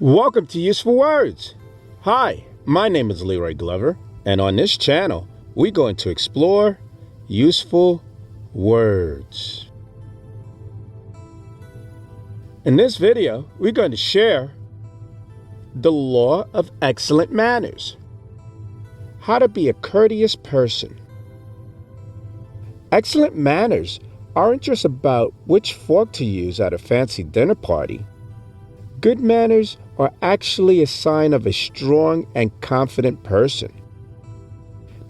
Welcome to Useful Words. Hi, my name is Leroy Glover, and on this channel, we're going to explore useful words. In this video, we're going to share the law of excellent manners. How to be a courteous person. Excellent manners aren't just about which fork to use at a fancy dinner party. Good manners are actually a sign of a strong and confident person.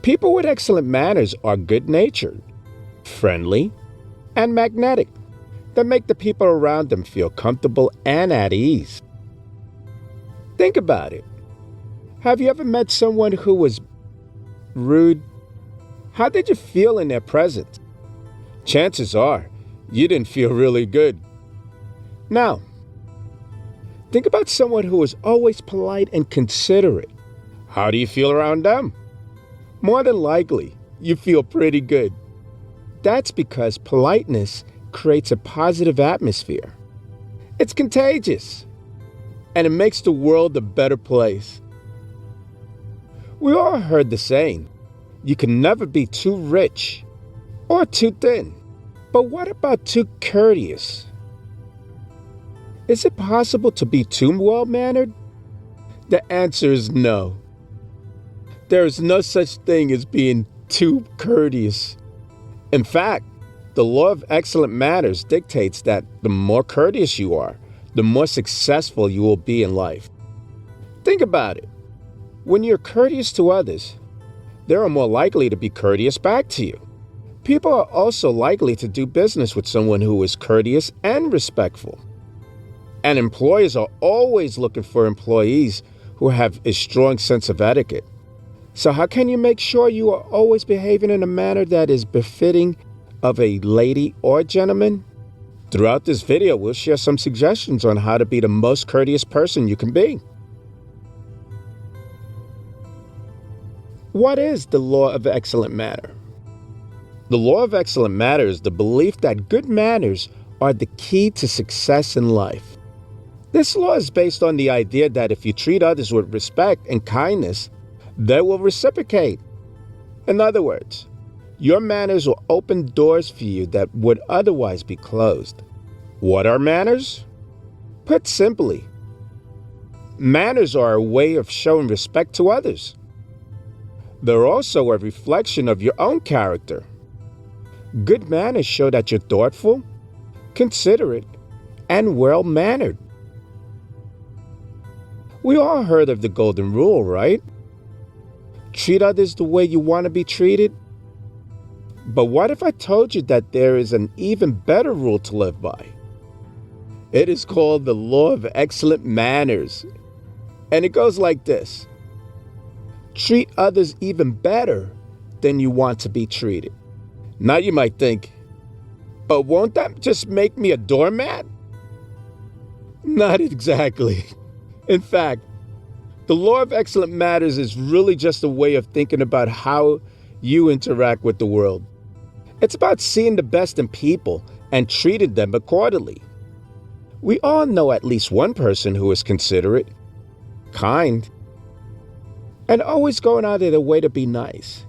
People with excellent manners are good-natured, friendly, and magnetic. They make the people around them feel comfortable and at ease. Think about it. Have you ever met someone who was rude? How did you feel in their presence? Chances are you didn't feel really good. Now, think about someone who is always polite and considerate. How do you feel around them? More than likely, you feel pretty good. That's because politeness creates a positive atmosphere. It's contagious, and it makes the world a better place. We all heard the saying, you can never be too rich or too thin. But what about too courteous? Is it possible to be too well-mannered? The answer is no. There is no such thing as being too courteous. In fact, the law of excellent manners dictates that the more courteous you are, the more successful you will be in life. Think about it. When you're courteous to others, they are more likely to be courteous back to you. People are also likely to do business with someone who is courteous and respectful. And employers are always looking for employees who have a strong sense of etiquette. So how can you make sure you are always behaving in a manner that is befitting of a lady or gentleman? Throughout this video, we'll share some suggestions on how to be the most courteous person you can be. What is the law of excellent manner? The law of excellent manner is the belief that good manners are the key to success in life. This law is based on the idea that if you treat others with respect and kindness, they will reciprocate. In other words, your manners will open doors for you that would otherwise be closed. What are manners? Put simply, manners are a way of showing respect to others. They're also a reflection of your own character. Good manners show that you're thoughtful, considerate, and well-mannered. We all heard of the golden rule, right? Treat others the way you want to be treated. But what if I told you that there is an even better rule to live by? It is called the law of excellent manners. And it goes like this. Treat others even better than you want to be treated. Now you might think, but won't that just make me a doormat? Not exactly. In fact, the law of excellent manners is really just a way of thinking about how you interact with the world. It's about seeing the best in people and treating them accordingly. We all know at least one person who is considerate, kind, and always going out of their way to be nice.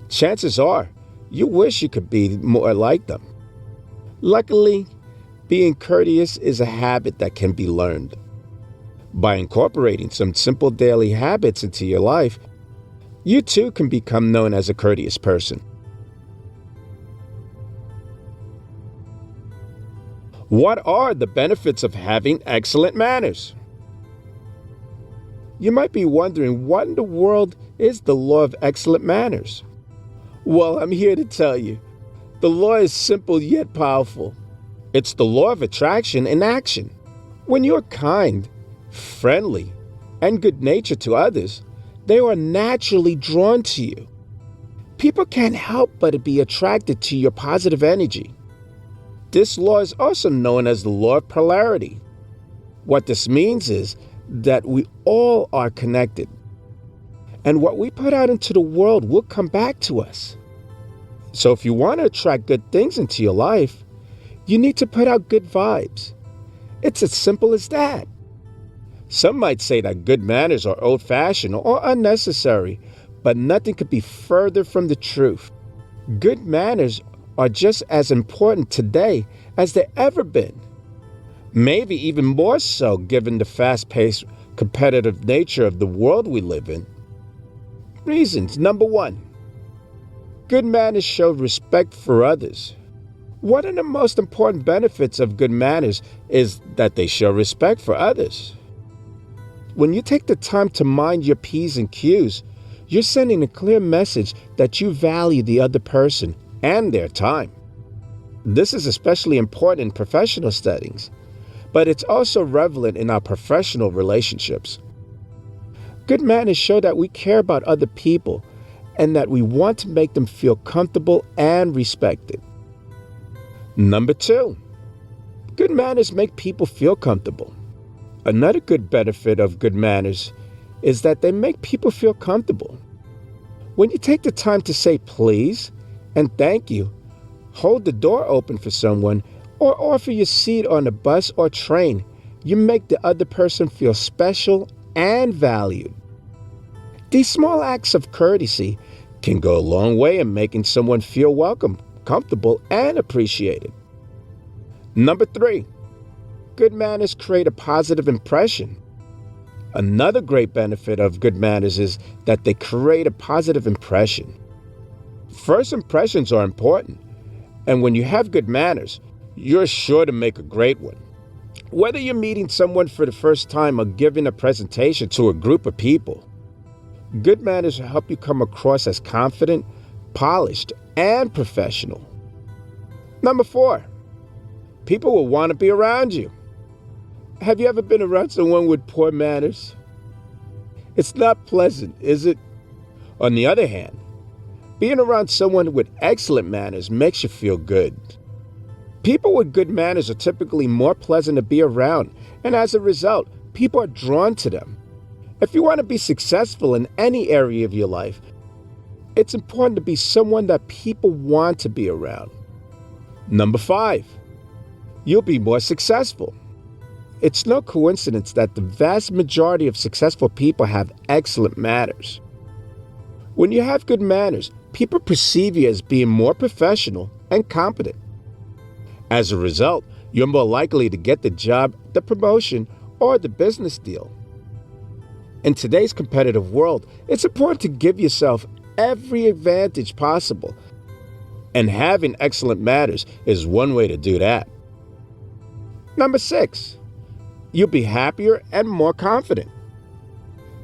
Chances are, you wish you could be more like them. Luckily, being courteous is a habit that can be learned. By incorporating some simple daily habits into your life, you too can become known as a courteous person. What are the benefits of having excellent manners? You might be wondering, what in the world is the law of excellent manners? Well, I'm here to tell you, the law is simple yet powerful. It's the law of attraction in action. When you're kind, friendly, and good-natured to others, they are naturally drawn to you. People can't help but be attracted to your positive energy. This law is also known as the law of polarity. What this means is that we all are connected, and what we put out into the world will come back to us. So if you want to attract good things into your life, you need to put out good vibes. It's as simple as that. Some might say that good manners are old-fashioned or unnecessary, but nothing could be further from the truth. Good manners are just as important today as they've ever been. Maybe even more so given the fast-paced, competitive nature of the world we live in. Reasons. Number one, good manners show respect for others. One of the most important benefits of good manners is that they show respect for others. When you take the time to mind your P's and Q's, you're sending a clear message that you value the other person and their time. This is especially important in professional settings, but it's also relevant in our professional relationships. Good manners show that we care about other people and that we want to make them feel comfortable and respected. Number two, good manners make people feel comfortable. Another good benefit of good manners is that they make people feel comfortable. When you take the time to say please and thank you, hold the door open for someone, or offer your seat on a bus or train, you make the other person feel special and valued. These small acts of courtesy can go a long way in making someone feel welcome, comfortable, and appreciated. Number three, good manners create a positive impression. Another great benefit of good manners is that they create a positive impression. First impressions are important, and when you have good manners, you're sure to make a great one. Whether you're meeting someone for the first time or giving a presentation to a group of people, good manners help you come across as confident, polished, and professional. Number four, people will want to be around you. Have you ever been around someone with poor manners? It's not pleasant, is it? On the other hand, being around someone with excellent manners makes you feel good. People with good manners are typically more pleasant to be around, and as a result, people are drawn to them. If you want to be successful in any area of your life, it's important to be someone that people want to be around. Number five, you'll be more successful. It's no coincidence that the vast majority of successful people have excellent manners. When you have good manners, people perceive you as being more professional and competent. As a result, you're more likely to get the job, the promotion, or the business deal. In today's competitive world, it's important to give yourself every advantage possible, and having excellent manners is one way to do that. Number six, you'll be happier and more confident.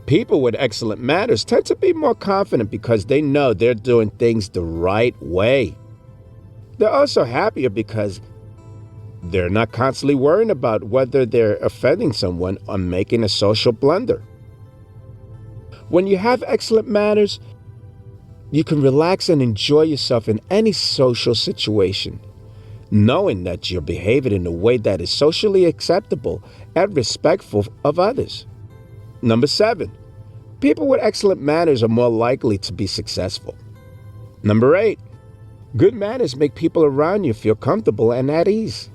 People with excellent manners tend to be more confident because they know they're doing things the right way. They're also happier because they're not constantly worrying about whether they're offending someone or making a social blunder. When you have excellent manners, you can relax and enjoy yourself in any social situation, knowing that you're behaving in a way that is socially acceptable and respectful of others. Number seven, people with excellent manners are more likely to be successful. Number eight, good manners make people around you feel comfortable and at ease.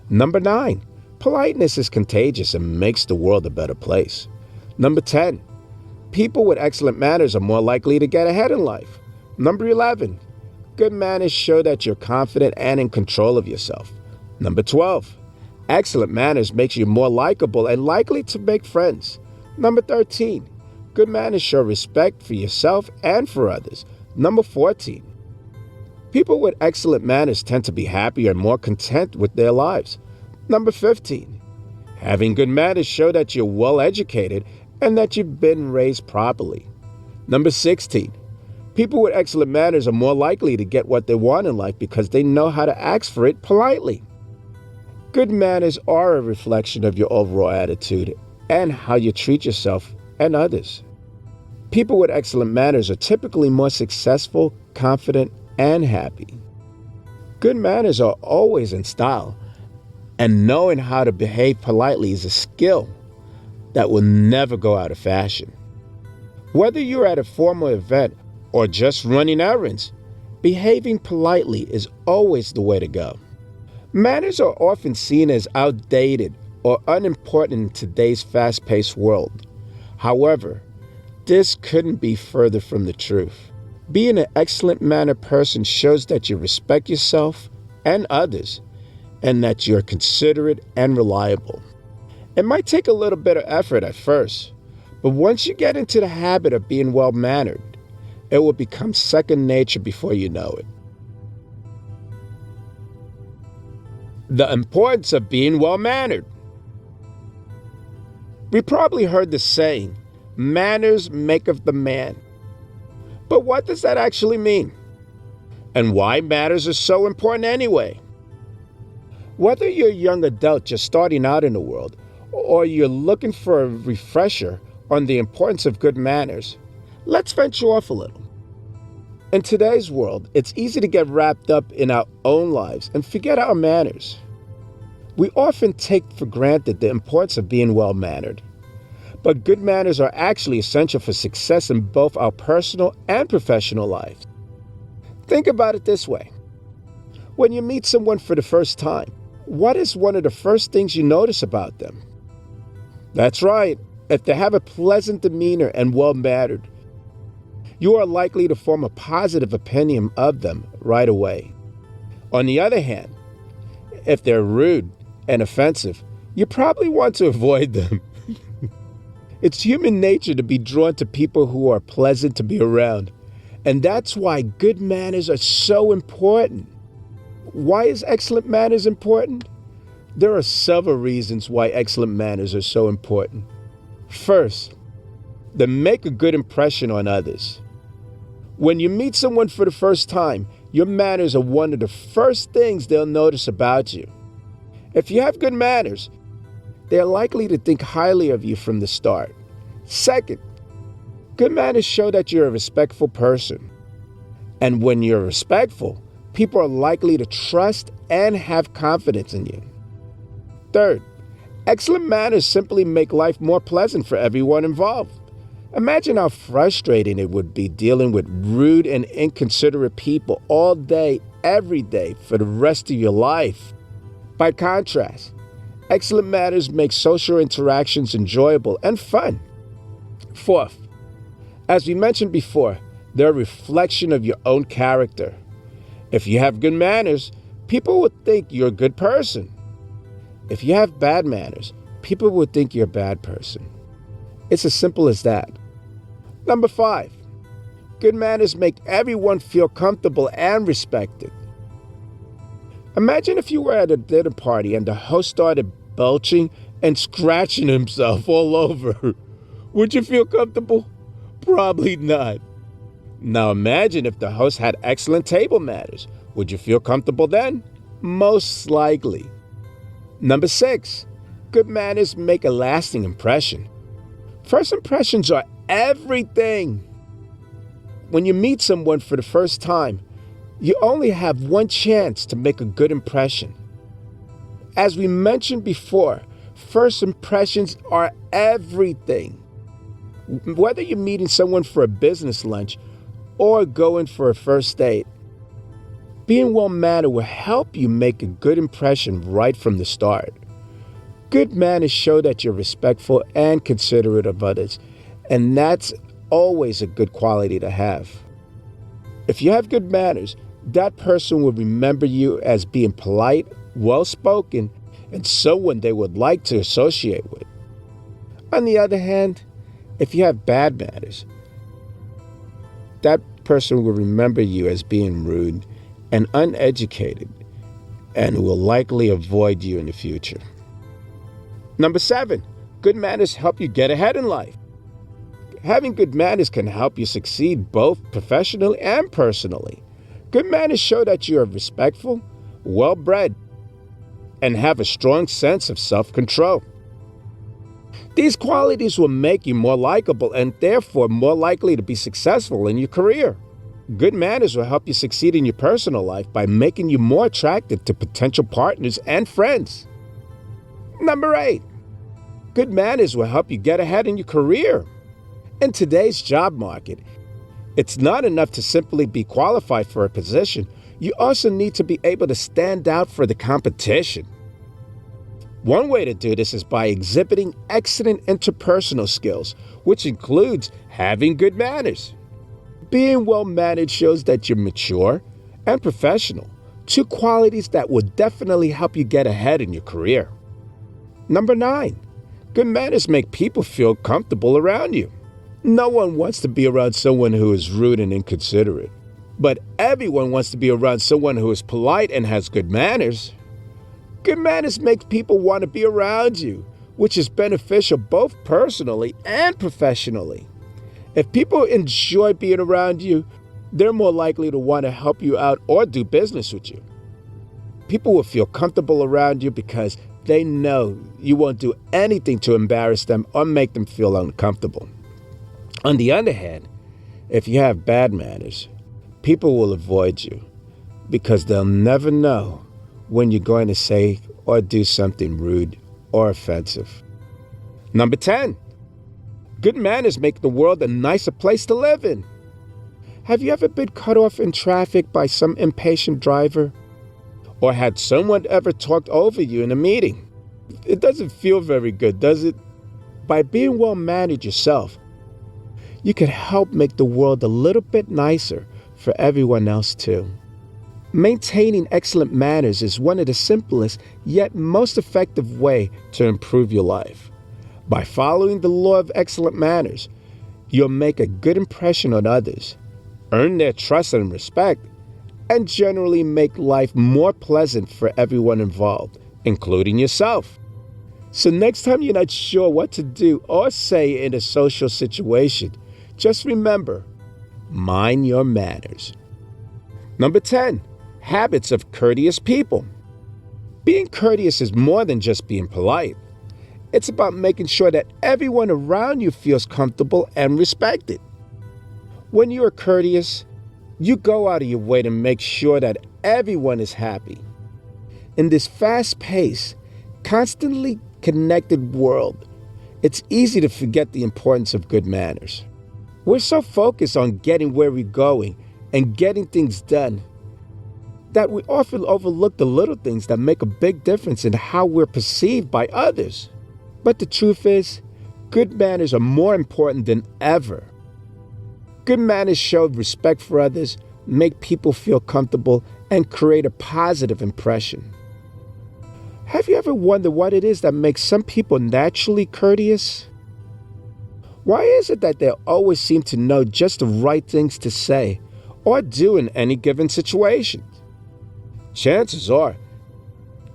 Number nine, politeness is contagious and makes the world a better place. Number 10, people with excellent manners are more likely to get ahead in life. Number 11, good manners show that you're confident and in control of yourself. Number 12, excellent manners makes you more likable and likely to make friends. Number 13, good manners show respect for yourself and for others. Number 14, people with excellent manners tend to be happier and more content with their lives. Number 15, having good manners show that you're well educated and that you've been raised properly. Number 16, people with excellent manners are more likely to get what they want in life because they know how to ask for it politely. Good manners are a reflection of your overall attitude and how you treat yourself and others. People with excellent manners are typically more successful, confident, and happy. Good manners are always in style, and knowing how to behave politely is a skill that will never go out of fashion. Whether you're at a formal event or just running errands, behaving politely is always the way to go. Manners are often seen as outdated or unimportant in today's fast-paced world. However, this couldn't be further from the truth. Being an excellent mannered person shows that you respect yourself and others, and that you're considerate and reliable. It might take a little bit of effort at first, but once you get into the habit of being well-mannered, it will become second nature before you know it. The importance of being well-mannered. We probably heard the saying, manners maketh the man. But what does that actually mean? And why manners are so important anyway? Whether you're a young adult just starting out in the world, or you're looking for a refresher on the importance of good manners, let's venture off a little. In today's world, it's easy to get wrapped up in our own lives and forget our manners. We often take for granted the importance of being well-mannered. But good manners are actually essential for success in both our personal and professional lives. Think about it this way. When you meet someone for the first time, what is one of the first things you notice about them? That's right. If they have a pleasant demeanor and well-mannered, you are likely to form a positive opinion of them right away. On the other hand, if they're rude and offensive, you probably want to avoid them. It's human nature to be drawn to people who are pleasant to be around. And that's why good manners are so important. Why is excellent manners important? There are several reasons why excellent manners are so important. First, they make a good impression on others. When you meet someone for the first time, your manners are one of the first things they'll notice about you. If you have good manners, they're likely to think highly of you from the start. Second, good manners show that you're a respectful person. And when you're respectful, people are likely to trust and have confidence in you. Third, excellent manners simply make life more pleasant for everyone involved. Imagine how frustrating it would be dealing with rude and inconsiderate people all day, every day, for the rest of your life. By contrast, excellent manners make social interactions enjoyable and fun. Fourth, as we mentioned before, they're a reflection of your own character. If you have good manners, people will think you're a good person. If you have bad manners, people will think you're a bad person. It's as simple as that. Number 5, good manners make everyone feel comfortable and respected. Imagine if you were at a dinner party and the host started belching and scratching himself all over. Would you feel comfortable? Probably not. Now imagine if the host had excellent table manners. Would you feel comfortable then? Most likely. Number 6, good manners make a lasting impression. First impressions are everything. When you meet someone for the first time, you only have one chance to make a good impression. As we mentioned before, first impressions are everything. Whether you're meeting someone for a business lunch or going for a first date, being well-mannered will help you make a good impression right from the start. Good manners show that you're respectful and considerate of others, and that's always a good quality to have. If you have good manners, that person will remember you as being polite, well-spoken, and someone they would like to associate with. On the other hand, if you have bad manners, that person will remember you as being rude and uneducated and will likely avoid you in the future. Number 7, good manners help you get ahead in life. Having good manners can help you succeed both professionally and personally. Good manners show that you are respectful, well-bred, and have a strong sense of self-control. These qualities will make you more likable and therefore more likely to be successful in your career. Good manners will help you succeed in your personal life by making you more attractive to potential partners and friends. Number 8, good manners will help you get ahead in your career. In today's job market, it's not enough to simply be qualified for a position. You also need to be able to stand out for the competition. One way to do this is by exhibiting excellent interpersonal skills, which includes having good manners. Being well-mannered shows that you're mature and professional, two qualities that will definitely help you get ahead in your career. Number 9, good manners make people feel comfortable around you. No one wants to be around someone who is rude and inconsiderate, but everyone wants to be around someone who is polite and has good manners. Good manners make people want to be around you, which is beneficial both personally and professionally. If people enjoy being around you, they're more likely to want to help you out or do business with you. People will feel comfortable around you because they know you won't do anything to embarrass them or make them feel uncomfortable. On the other hand, if you have bad manners, people will avoid you because they'll never know when you're going to say or do something rude or offensive. Number 10, good manners make the world a nicer place to live in. Have you ever been cut off in traffic by some impatient driver? Or had someone ever talked over you in a meeting? It doesn't feel very good, does it? By being well-mannered yourself, you can help make the world a little bit nicer for everyone else too. Maintaining excellent manners is one of the simplest yet most effective way to improve your life. By following the law of excellent manners, you'll make a good impression on others, earn their trust and respect, and generally make life more pleasant for everyone involved, including yourself. So next time you're not sure what to do or say in a social situation, just remember, mind your manners. Number 10, habits of courteous people. Being courteous is more than just being polite. It's about making sure that everyone around you feels comfortable and respected. When you are courteous, you go out of your way to make sure that everyone is happy. In this fast-paced, constantly connected world, it's easy to forget the importance of good manners. We're so focused on getting where we're going and getting things done that we often overlook the little things that make a big difference in how we're perceived by others. But the truth is, good manners are more important than ever. Good manners show respect for others, make people feel comfortable, and create a positive impression. Have you ever wondered what it is that makes some people naturally courteous? Why is it that they always seem to know just the right things to say or do in any given situation? Chances are,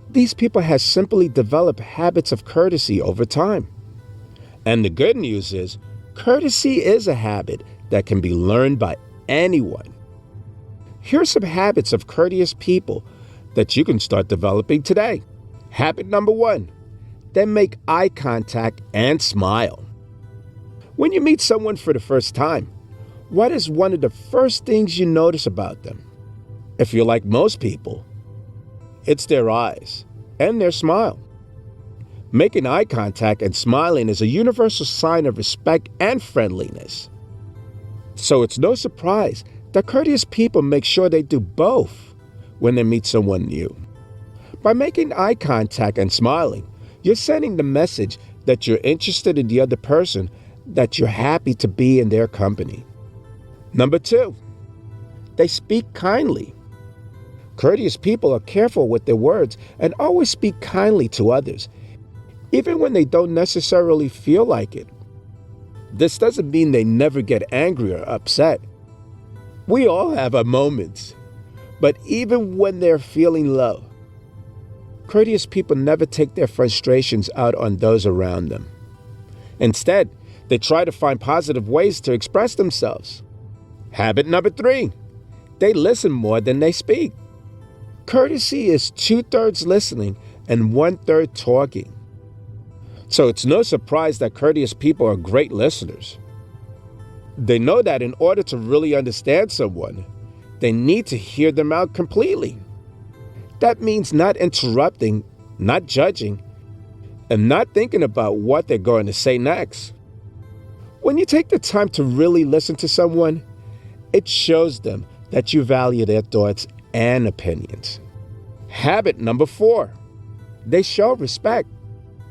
these people have simply developed habits of courtesy over time. And the good news is, courtesy is a habit that can be learned by anyone. Here are some habits of courteous people that you can start developing today. Habit number 1, they make eye contact and smile. When you meet someone for the first time, what is one of the first things you notice about them? If you're like most people, it's their eyes and their smile. Making eye contact and smiling is a universal sign of respect and friendliness. So it's no surprise that courteous people make sure they do both when they meet someone new. By making eye contact and smiling, you're sending the message that you're interested in the other person, that you're happy to be in their company. Number 2, they speak kindly. Courteous people are careful with their words and always speak kindly to others, even when they don't necessarily feel like it. This doesn't mean they never get angry or upset. We all have our moments, but even when they're feeling low, courteous people never take their frustrations out on those around them. Instead, they try to find positive ways to express themselves. Habit number 3, they listen more than they speak. Courtesy is 2/3 listening and 1/3 talking. So it's no surprise that courteous people are great listeners. They know that in order to really understand someone, they need to hear them out completely. That means not interrupting, not judging, and not thinking about what they're going to say next. When you take the time to really listen to someone, it shows them that you value their thoughts and opinions. Habit number 4, they show respect.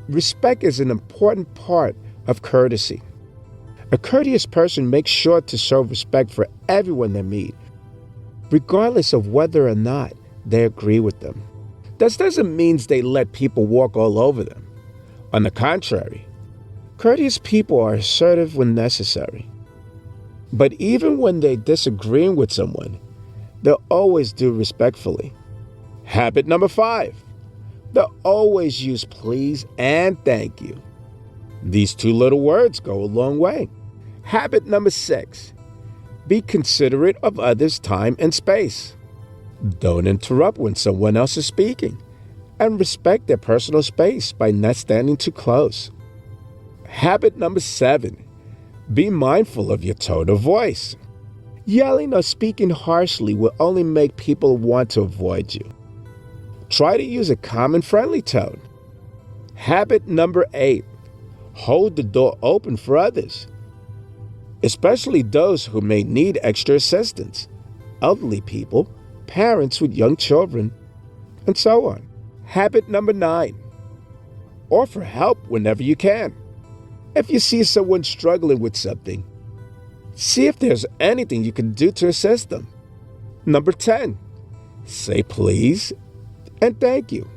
Respect is an important part of courtesy. A courteous person makes sure to show respect for everyone they meet, regardless of whether or not they agree with them. This doesn't mean they let people walk all over them. On the contrary, courteous people are assertive when necessary. But even when they disagree with someone, they'll always do respectfully. Habit number 5. They'll always use please and thank you. These two little words go a long way. Habit number 6. Be considerate of others' time and space. Don't interrupt when someone else is speaking, and respect their personal space by not standing too close. Habit number 7. Be mindful of your tone of voice. Yelling or speaking harshly will only make people want to avoid you. Try to use a calm and friendly tone. Habit number 8. Hold the door open for others, especially those who may need extra assistance, elderly people, parents with young children, and so on. Habit number 9. Offer help whenever you can. If you see someone struggling with something, see if there's anything you can do to assist them. Number 10. Say please and thank you.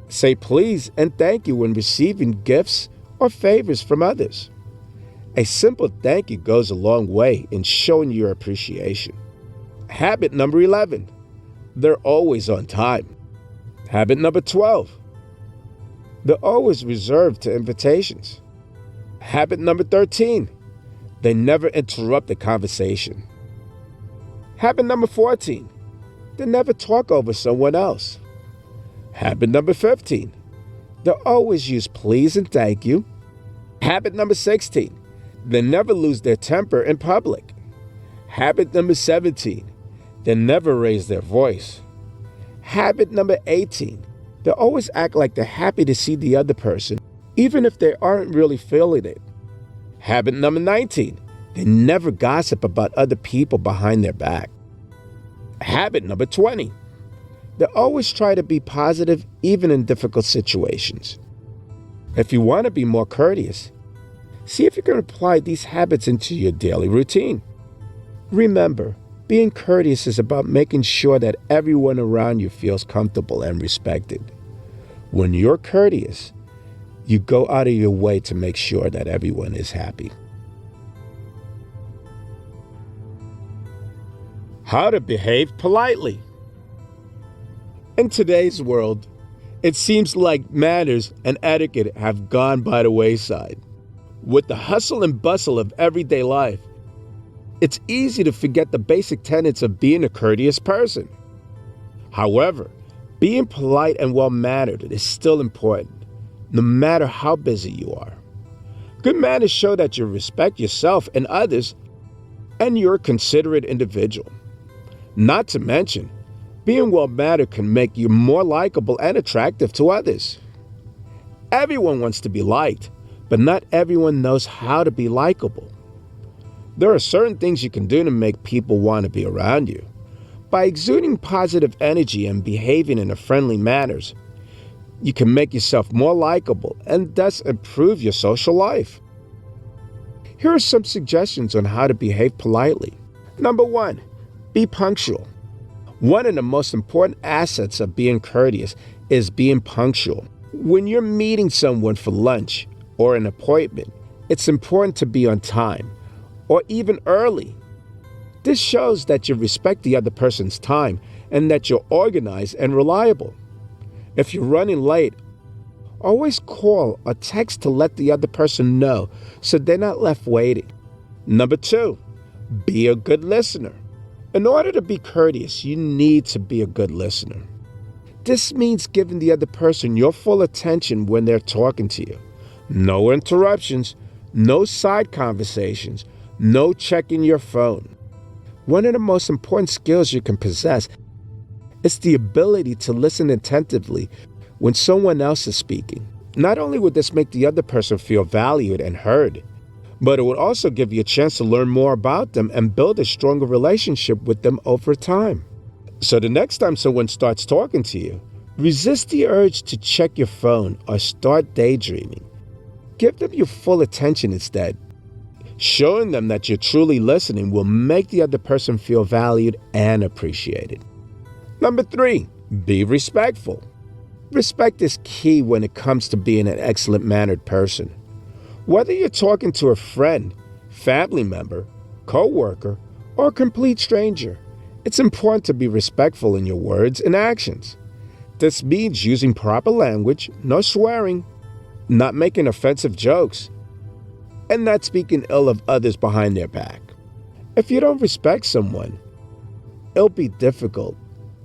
Say please and thank you when receiving gifts or favors from others. A simple thank you goes a long way in showing your appreciation. Habit number 11. They're always on time. Habit number 12. They're always reserved to invitations. Habit number 13. They never interrupt the conversation. Habit number 14. They never talk over someone else. Habit number 15. They always use please and thank you. Habit number 16. They never lose their temper in public. Habit number 17. They never raise their voice. Habit number 18. They always act like they're happy to see the other person, even if they aren't really feeling it. Habit number 19. They never gossip about other people behind their back. Habit number 20. They always try to be positive even in difficult situations. If you want to be more courteous, see if you can apply these habits into your daily routine. Remember, being courteous is about making sure that everyone around you feels comfortable and respected. When you're courteous, you go out of your way to make sure that everyone is happy. How to behave politely. In today's world, it seems like manners and etiquette have gone by the wayside. With the hustle and bustle of everyday life, it's easy to forget the basic tenets of being a courteous person. However, being polite and well-mannered is still important, no matter how busy you are. Good manners show that you respect yourself and others, and you're a considerate individual. Not to mention, being well-mannered can make you more likable and attractive to others. Everyone wants to be liked, but not everyone knows how to be likable. There are certain things you can do to make people want to be around you. By exuding positive energy and behaving in a friendly manner, you can make yourself more likable and thus improve your social life. Here are some suggestions on how to behave politely. Number 1, be punctual. One of the most important assets of being courteous is being punctual. When you're meeting someone for lunch or an appointment, it's important to be on time or even early. This shows that you respect the other person's time and that you're organized and reliable. If you're running late, always call or text to let the other person know so they're not left waiting. Number 2, be a good listener. In order to be courteous, you need to be a good listener. This means giving the other person your full attention when they're talking to you. No interruptions, no side conversations, no checking your phone. One of the most important skills you can possess is the ability to listen attentively when someone else is speaking. Not only would this make the other person feel valued and heard, but it would also give you a chance to learn more about them and build a stronger relationship with them over time. So the next time someone starts talking to you, Resist the urge to check your phone or start daydreaming. Give them your full attention instead. Showing them that you're truly listening will make the other person feel valued and appreciated. Number 3, be respectful. Respect is key when it comes to being an excellent-mannered person. Whether you're talking to a friend, family member, co-worker, or a complete stranger, it's important to be respectful in your words and actions. This means using proper language, no swearing, not making offensive jokes, and not speaking ill of others behind their back. If you don't respect someone, it'll be difficult,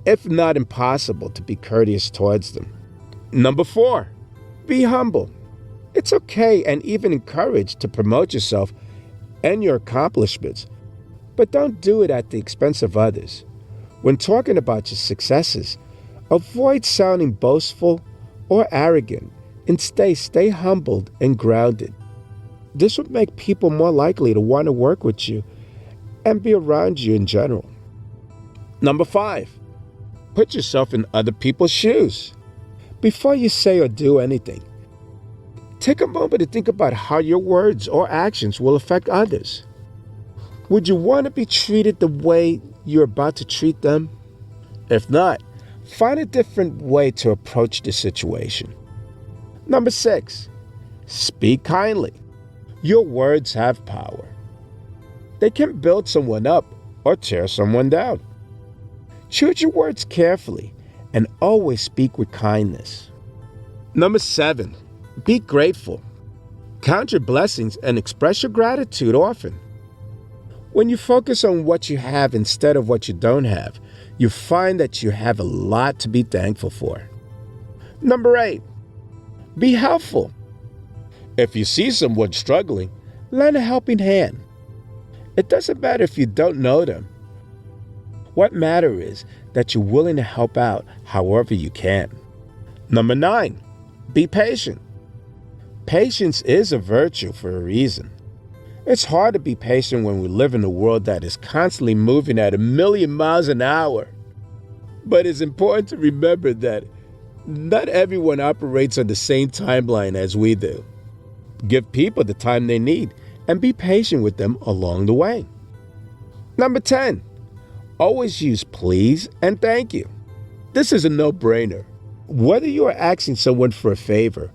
if not impossible, to be courteous towards them. Number 4, be humble. It's okay and even encouraged to promote yourself and your accomplishments, but don't do it at the expense of others. When talking about your successes, avoid sounding boastful or arrogant. Instead, stay humbled and grounded. This would make people more likely to want to work with you and be around you in general. Number 5, put yourself in other people's shoes. Before you say or do anything, take a moment to think about how your words or actions will affect others. Would you want to be treated the way you're about to treat them? If not, find a different way to approach the situation. Number 6, speak kindly. Your words have power. They can build someone up or tear someone down. Choose your words carefully and always speak with kindness. Number 7, be grateful. Count your blessings and express your gratitude often. When you focus on what you have instead of what you don't have, you find that you have a lot to be thankful for. Number 8, be helpful. If you see someone struggling, lend a helping hand. It doesn't matter if you don't know them. What matters is that you're willing to help out however you can. Number 9, be patient. Patience is a virtue for a reason. It's hard to be patient when we live in a world that is constantly moving at 1,000,000 miles an hour. But it's important to remember that not everyone operates on the same timeline as we do. Give people the time they need and be patient with them along the way. Number 10, always use please and thank you. This is a no-brainer. Whether you are asking someone for a favor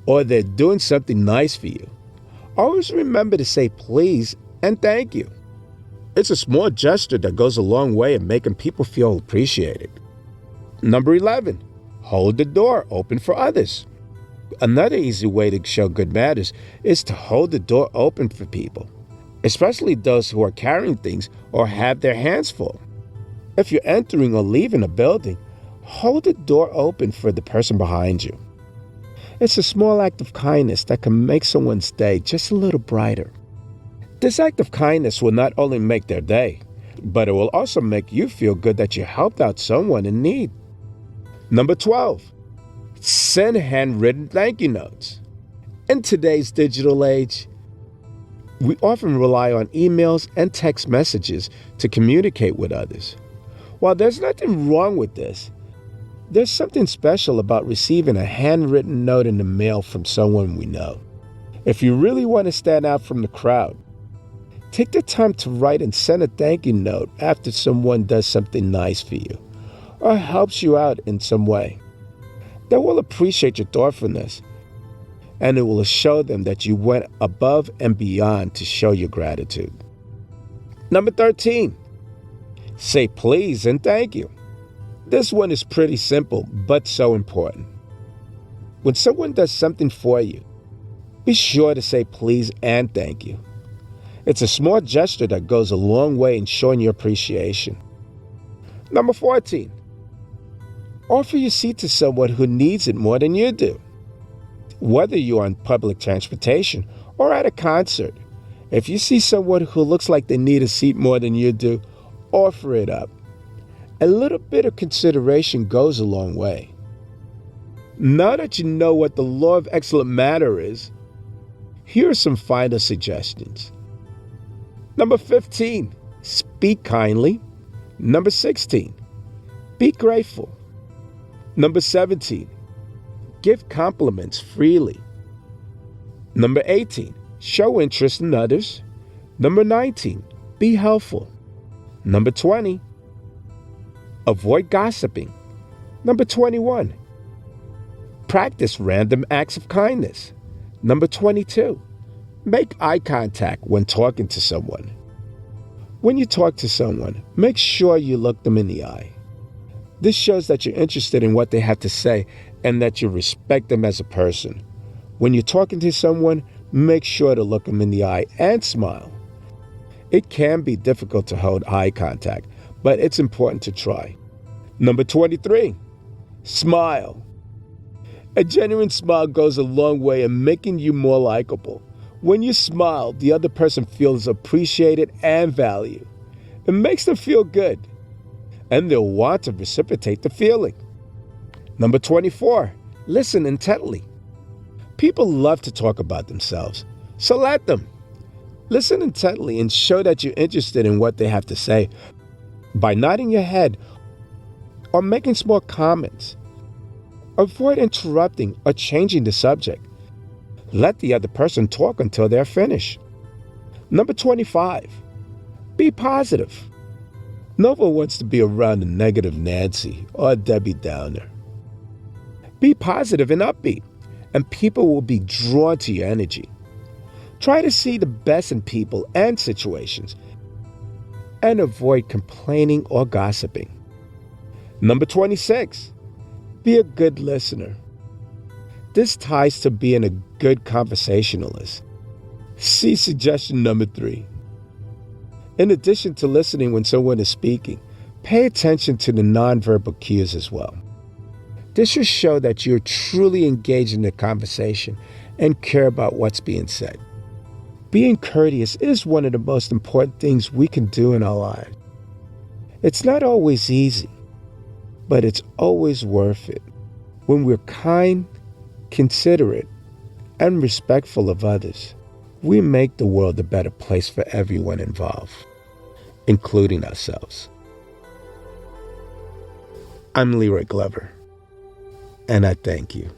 or they're doing something nice for you, always remember to say please and thank you. It's a small gesture that goes a long way in making people feel appreciated. Number 11, hold the door open for others. Another easy way to show good manners is to hold the door open for people, especially those who are carrying things or have their hands full. If you're entering or leaving a building, hold the door open for the person behind you. It's a small act of kindness that can make someone's day just a little brighter. This act of kindness will not only make their day, but it will also make you feel good that you helped out someone in need. Number 12, send handwritten thank you notes. In today's digital age, we often rely on emails and text messages to communicate with others. While there's nothing wrong with this, there's something special about receiving a handwritten note in the mail from someone we know. If you really want to stand out from the crowd, take the time to write and send a thank you note after someone does something nice for you or helps you out in some way. They will appreciate your thoughtfulness, and it will show them that you went above and beyond to show your gratitude. Number 13, say please and thank you. This one is pretty simple, but so important. When someone does something for you, be sure to say please and thank you. It's a small gesture that goes a long way in showing your appreciation. Number 14, offer your seat to someone who needs it more than you do. Whether you're on public transportation or at a concert, if you see someone who looks like they need a seat more than you do, offer it up. A little bit of consideration goes a long way. Now that you know what the law of excellent manner is, here are some final suggestions. Number 15, speak kindly. Number 16, be grateful. Number 17, give compliments freely. Number 18, show interest in others. Number 19, be helpful. Number 20, avoid gossiping. Number 21, practice random acts of kindness. Number 22, make eye contact when talking to someone. When you talk to someone, make sure you look them in the eye. This shows that you're interested in what they have to say and that you respect them as a person. When you're talking to someone, make sure to look them in the eye and smile. It can be difficult to hold eye contact, but it's important to try. Number 23, smile. A genuine smile goes a long way in making you more likable. When you smile, the other person feels appreciated and valued. It makes them feel good, and they'll want to reciprocate the feeling. Number 24, listen intently. People love to talk about themselves, so let them. Listen intently and show that you're interested in what they have to say by nodding your head or making small comments. Avoid interrupting or changing the subject. Let the other person talk until they're finished. Number 25, be positive. No one wants to be around a negative Nancy or a Debbie Downer. Be positive and upbeat, and people will be drawn to your energy. Try to see the best in people and situations, and avoid complaining or gossiping. Number 26, be a good listener. This ties to being a good conversationalist. See suggestion number 3. In addition to listening when someone is speaking, pay attention to the nonverbal cues as well. This will show that you're truly engaged in the conversation and care about what's being said. Being courteous is one of the most important things we can do in our lives. It's not always easy, but it's always worth it. When we're kind, considerate, and respectful of others, we make the world a better place for everyone involved, including ourselves. I'm Leroy Glover, and I thank you.